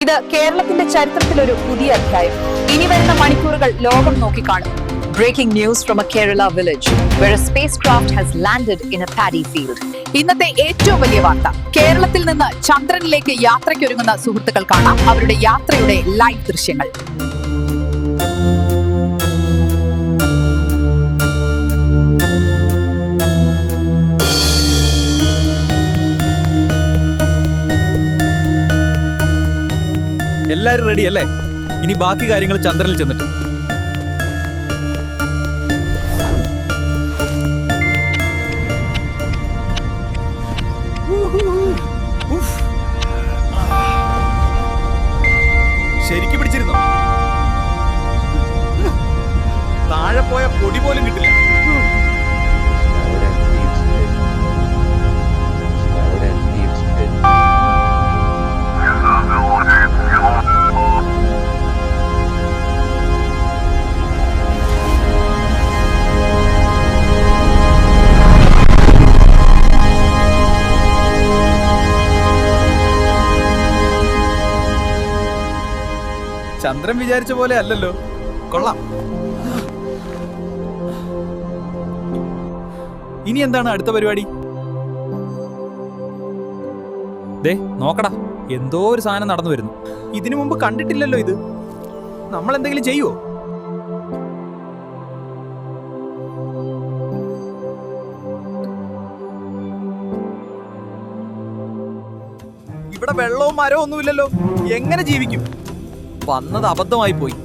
ഇത് കേരളത്തിന്റെ ചരിത്രത്തിലൊരു പുതിയ അധ്യായം. ഇനി വരുന്ന മണിക്കൂറുകൾ ലോകം നോക്കിക്കാണും. Breaking news from a Kerala village where a spacecraft has landed in a paddy field. ഇന്നത്തെ ഏറ്റവും വലിയ വാർത്ത, കേരളത്തിൽ നിന്ന് ചന്ദ്രനിലേക്ക് യാത്രയ്ക്കൊരുങ്ങുന്ന സുഹൃത്തുക്കൾ കാണാം അവരുടെ യാത്രയുടെ ലൈവ് ദൃശ്യങ്ങൾ. എല്ലാരും റെഡി അല്ലേ? ഇനി ബാക്കി കാര്യങ്ങൾ ചന്ദ്രനിൽ ചെന്നിട്ട്. ശരിക്ക് പിടിച്ചിരുന്നോ? താഴെ പോയ പൊടി പോലും കിട്ടില്ല. ചന്ദ്രൻ വിചാരിച്ച പോലെ അല്ലല്ലോ. കൊള്ളാം. ഇനി എന്താണ് അടുത്ത പരിപാടി? ദേ നോക്കടാ, എന്തോ ഒരു സാധനം നടന്നു വരുന്നു. ഇതിനു മുമ്പ് കണ്ടിട്ടില്ലല്ലോ ഇത്. നമ്മൾ എന്തെങ്കിലും ചെയ്യുവോ? ഇവിടെ വെള്ളവും മരവും ഒന്നുമില്ലല്ലോ. എങ്ങനെ ജീവിക്കും? വന്നത് അബദ്ധമായി പോയി.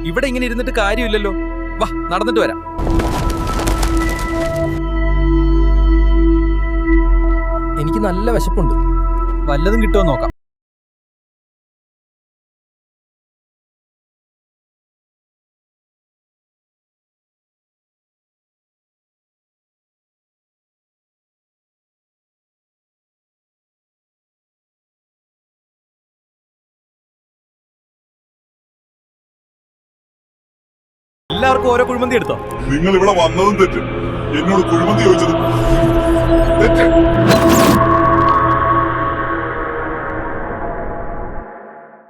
ഇവിടെ ഇങ്ങനെ ഇരുന്നിട്ട് കാര്യമില്ലല്ലോ. വാ, നടന്നിട്ട് വരാം. എനിക്ക് നല്ല വിശപ്പുണ്ട്. വല്ലതും കിട്ടുമോ നോക്കാം. എല്ലാവർക്കും ഓരോ കുഴിമന്തി എടുത്തോ? നിങ്ങൾ ഇവിടെ വന്നതും തെറ്റ്, എന്നോട് കുഴിമന്തി ചോദിച്ചതും തെറ്റ്.